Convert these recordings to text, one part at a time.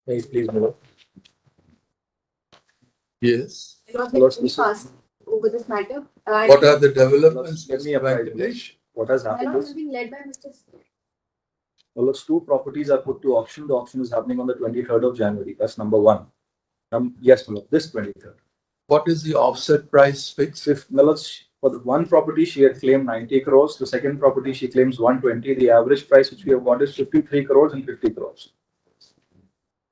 May it please move. Yes. Hello, Very fast over this matter. What are the developments, Give me Mr. a price. Venkatesh? What has happened Dialogue is, is being led by Mr. well, those two properties are put to auction. The auction is happening on the 23rd of January. That's number one. Yes, Malak, this 23rd. What is the offset price fixed? For the one property, she had claimed 90 crores. The second property, she claims 120. The average price which we have got is 53 crores and 50 crores.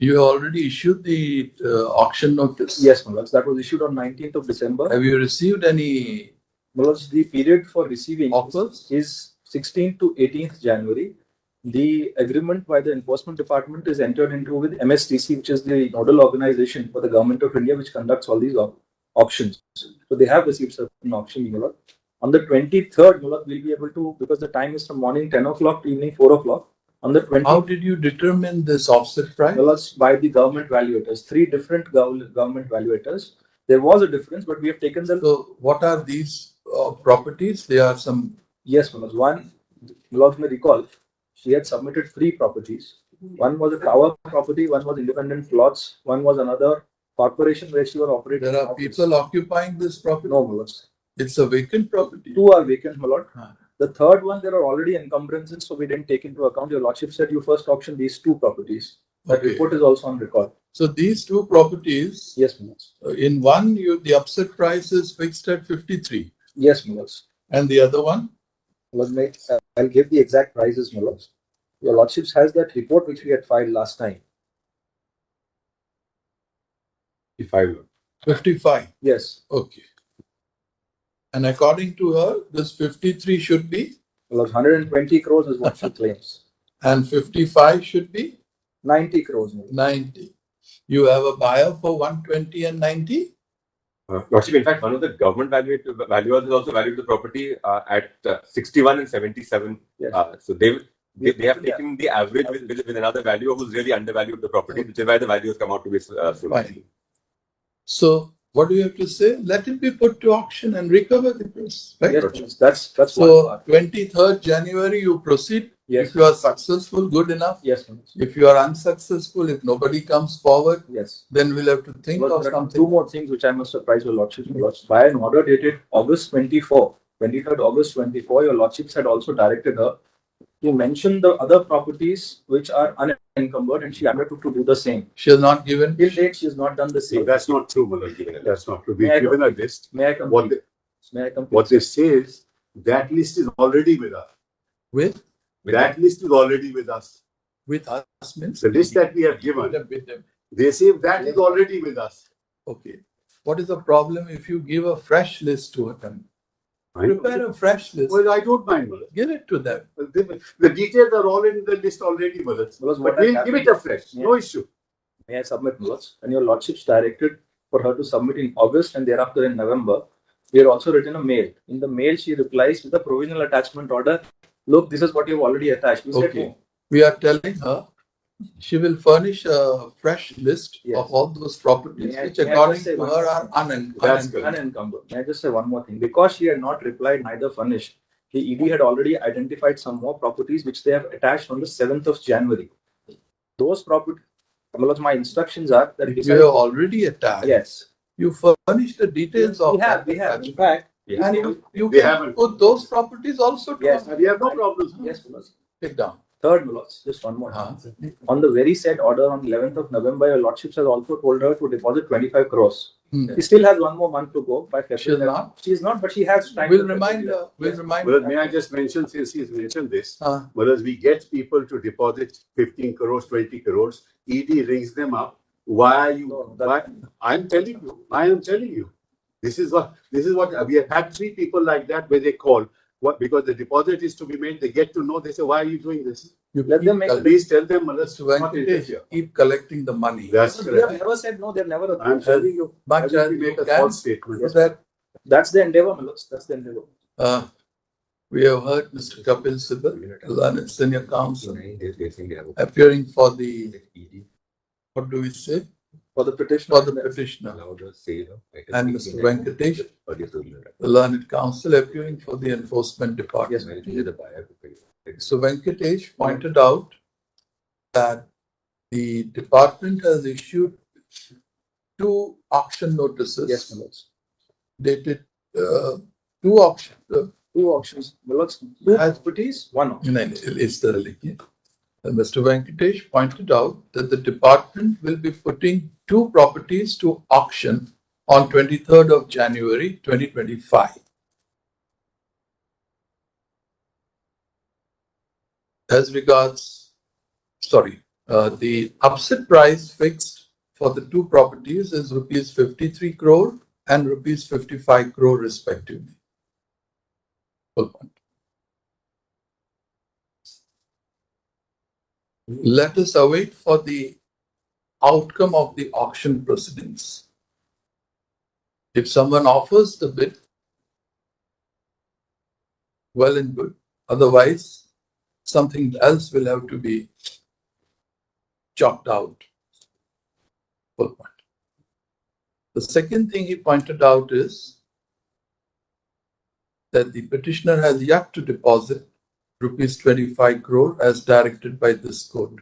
You already issued the auction notice? Yes, Malak, that was issued on 19th of December. Have you received any Malak, the period for receiving offers? is 16th to 18th January. The agreement by the enforcement department is entered into with MSTC, which is the nodal organization for the government of India, which conducts all these auctions. So they have received certain auction, Mulak. On the 23rd, Mulak, we'll be able to, because the time is from morning 10 o'clock to evening 4 o'clock. On the 20th, How did you determine this offset price? Mulak, by the government valuators, three different government valuators. There was a difference, but we have taken them. So what are these properties? They are some. Yes, Mulak. One, Mulak may recall, she had submitted three properties. One was a tower property, one was independent plots, one was another corporation where she was operating. There are people occupying this property? No, Mulak. It's a vacant property. Two are vacant, my lord. The third one, there are already encumbrances, so we didn't take into account. Your lordship said you first auctioned these two properties. That Okay. report is also on record. So these two properties, Yes, Mulak. in one, the upset price is fixed at 53. Yes, Mulak. And the other one? I'll give the exact prices, Mulak. Your lordship has that report which we had filed last time. 55. Yes. Okay. And according to her, this 53 should be? Well, 120 crores is what she claims. And 55 should be? 90 crores. 90. You have a buyer for 120 and 90? Lordship, in fact, one of the government valuers has also valued the property at 61 and 77. Yes. So they have taken the average with another valuer who's really undervalued the property, which is why the value has come out to be so fine. So what do you have to say? Let it be put to auction and recover the price. Right? Yes, that's so 23rd January you proceed. Yes. If you are successful, good enough. Yes. If you are unsuccessful, if nobody comes forward, yes, then we'll have to think of something. Two more things which I must surprise your lordship. By an order dated August 24, 23rd August 24, your lordships had also directed her to mention the other properties which are unencumbered, and she undertook to do the same. She has not given. Till date, she has not done the same. No, that's not true, Malak. That's not true. We've given a list. May I complete? What they say is that list is already with us. With that list is already with us. With us means the list that we have given. With them. They say that is already with us. Okay. What is the problem if you give a fresh list to them? Prepare a fresh list. Well, I don't mind, Malak. Give it to them. The details are all in the list already, Malak. But we'll give it a fresh. No issue. May I submit, Malak? And your lordships directed for her to submit in August and thereafter in November. We had also written a mail. In the mail, she replies with a provisional attachment order. Look, this is what you've already attached. We said, no. We are telling her she will furnish a fresh list of all those properties which according to her are unencumbered. May I just say one more thing? Because she had not replied, neither furnished, the ED had already identified some more properties which they have attached on the 7th of January. Those properties, my instructions are that you have already attached. Yes. You furnish the details of that. We have. In fact, and you can put those properties also to yes, we have no problems. Yes, Mulak. Take down. Third, Mulak, just one more. On the very said order on 11th of November, your lordships has also told her to deposit 25 crores. She still has one more month to go. By February, she is not, but she has time. We'll remind her. We'll remind her. May I just mention, since he's mentioned this, whereas we get people to deposit 15 crores, 20 crores, ED rings them up. Why are you? Why? I am telling you. This is what we have had 3 people like that where they call. What, because the deposit is to be made, they get to know. They say, "Why are you doing this?" You let them make. Please tell them, keep collecting the money. That's correct. They have never said no. They've never. I'm telling you. But make a false statement. Yes, that's the endeavor, Malak. That's the endeavor. We have heard Mr. Kapil Sibal, learned senior counsel, appearing for the. What do we say? For the petitioner. And Mr. Venkatesh, the learned counsel, appearing for the enforcement department. Yes, so Venkatesh pointed out that the department has issued 2 auction notices. Yes, my lords. Dated 2 auction. 2 auctions, my lords. 2 properties, 1 auction. No, it's the religion. Mr. Venkatesh pointed out that the department will be putting 2 properties to auction on 23rd of January 2025. As regards, the upset price fixed for the 2 properties is rupees 53 crore and rupees 55 crore respectively. Full point. Let us await for the outcome of the auction proceedings. If someone offers the bid, well and good. Otherwise, something else will have to be chalked out. Full point. The second thing he pointed out is that the petitioner has yet to deposit rupees 25 crore as directed by this court.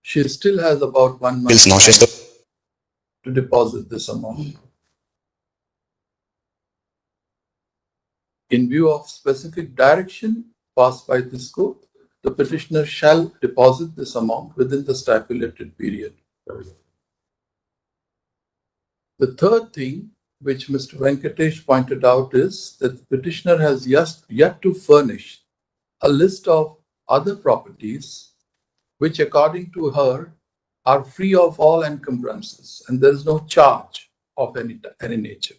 She still has about 1 month to deposit this amount. In view of specific direction passed by this court, the petitioner shall deposit this amount within the stipulated period. The third thing which Mr. Venkatesh pointed out is that the petitioner has yet to furnish a list of other properties which, according to her, are free of all encumbrances and there is no charge of any nature.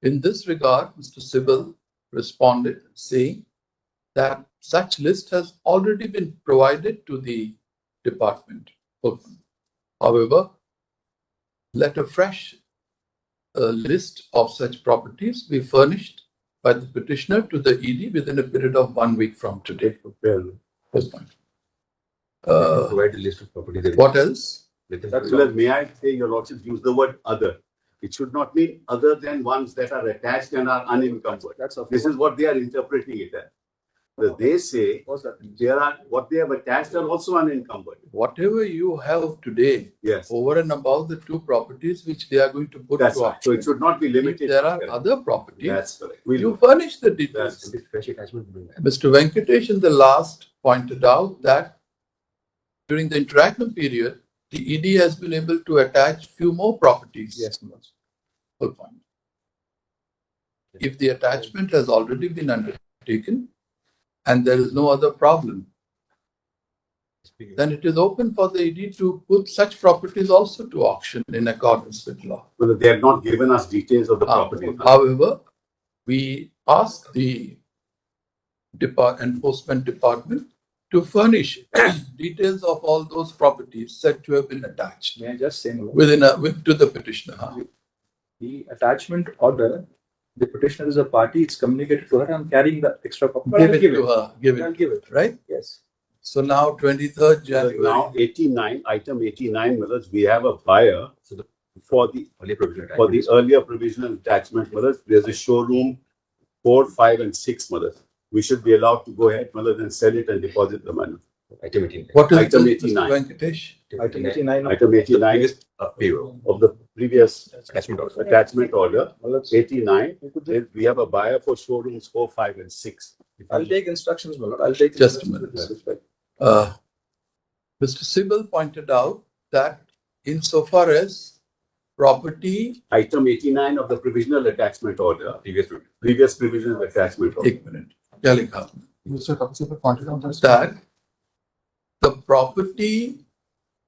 In this regard, Mr. Sibal responded saying that such list has already been provided to the department. However, let a fresh list of such properties be furnished by the petitioner to the ED within a period of 1 week from today. First point. Provide a list of properties. What else? May I say, Your Lordship, use the word other. It should not mean other than ones that are attached and are unencumbered. This is what they are interpreting it as. They say what they have attached are also unencumbered. Whatever you have today, Yes, over and above the 2 properties which they are going to put that's to right. auction. So it should not be If limited. there are Correct. other properties, That's correct. you furnish the details. That's Fresh attachment. Mr. Venkatesh in the last pointed out that during the interregnum period, the ED has been able to attach few more properties. Yes, my lords. Full point. If the attachment has already been undertaken and there is no other problem, then it is open for the ED to put such properties also to auction in accordance with law. But they have not given us details of the property. However, we ask the enforcement department to furnish details of all those properties said to have been attached May I just say, my lord? to the petitioner. The attachment order, the petitioner is a party, it's communicated to her, I'm carrying the extra copy. Give it to her. I'll give it. Right? Yes. So now 23rd January. Now 89, item 89, we have a buyer for the earlier provisional attachment. There's a showroom 4, 5, and 6. We should be allowed to go ahead and sell it and deposit the money. Item 89. What is Item this, 89. Mr. Venkatesh? Item 89. Item 89 Previous payroll. of the previous Attachment order. attachment order. My lords, 89, you could just- we have a buyer for showrooms 4, 5, and 6. I'll take instructions, my lord. I'll take Just a instructions minute. with this respect. Mr. Sibal pointed out that insofar as property, Item 89 of the provisional attachment order, Previous payroll. previous provisional attachment order. एक minute, क्या लिखा? Mr. Kapil pointed out That the property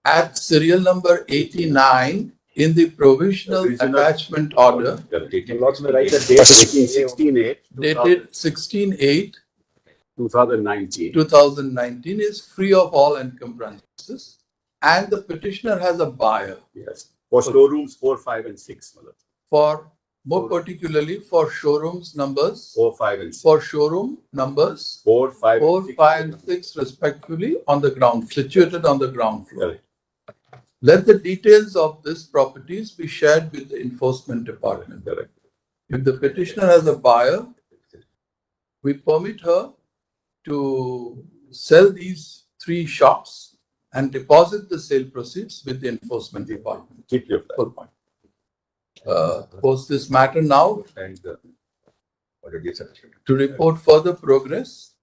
at serial number 89 in the provisional Provisional- attachment order My lords may write the date. 16/8, dated 16/8 2019. 2019 is free of all encumbrances and the petitioner has a buyer Yes, for showrooms 4, 5, and 6. for more particularly for showrooms numbers 4, 5, and 6. for showroom numbers 4, 5, 4, and 6. 5 and 6 respectively on the ground, situated on the ground floor. Correct. Let the details of these properties be shared with the enforcement department. Correct. If the petitioner has a buyer, we permit her to sell these 3 shops and deposit the sale proceeds with the enforcement department. Deeply of that. Full point. Post this matter now And already satisfied. to report further progress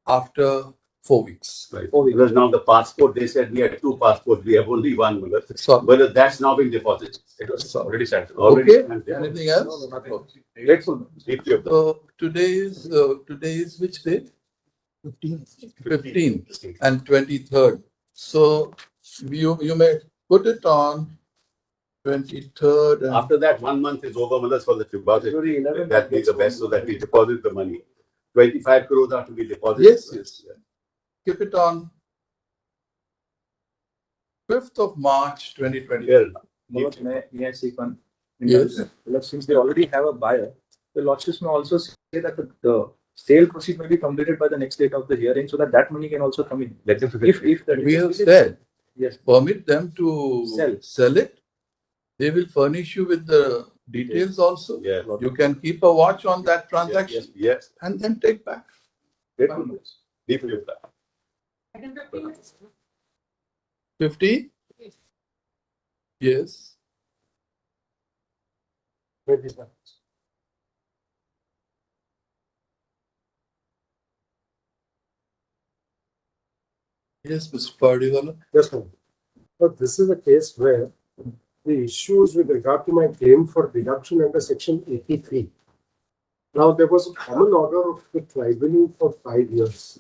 after 4 weeks. Right. 4 weeks. Because now the passport, they said we had 2 passports, we have only 1. Mullah. So, Whether that's now been deposited. It was already sanctioned. Already okay, sanctioned. anything else? Grateful. Deeply of that. So today is which date? 15th and 23rd. So you may put it on 23rd and After that, 1 month is over, Mullah, for the deposit. That be the best so that we deposit the money. 25 crores are to be deposited. yes. Keep it on 5th of March 2020. Yeah. Mullah, may I seek one? Yes. Mullah, since they already have a buyer, the lordships may also say that the sale proceed may be completed by the next date of the hearing, so that that money can also come in. Let them If that We have said, yes, permit them to sell it. They will furnish you with the details also. Yeah. You can keep a watch on that transaction Yes. and then take back. grateful. Deeply of that. Item 15. 50? Yes. Yes, Mr. Pardiwala. Yes, ma'am. But this is a case where the issues with regard to my claim for deduction under section 83. Now, there was a common order of the tribunal for 5 years.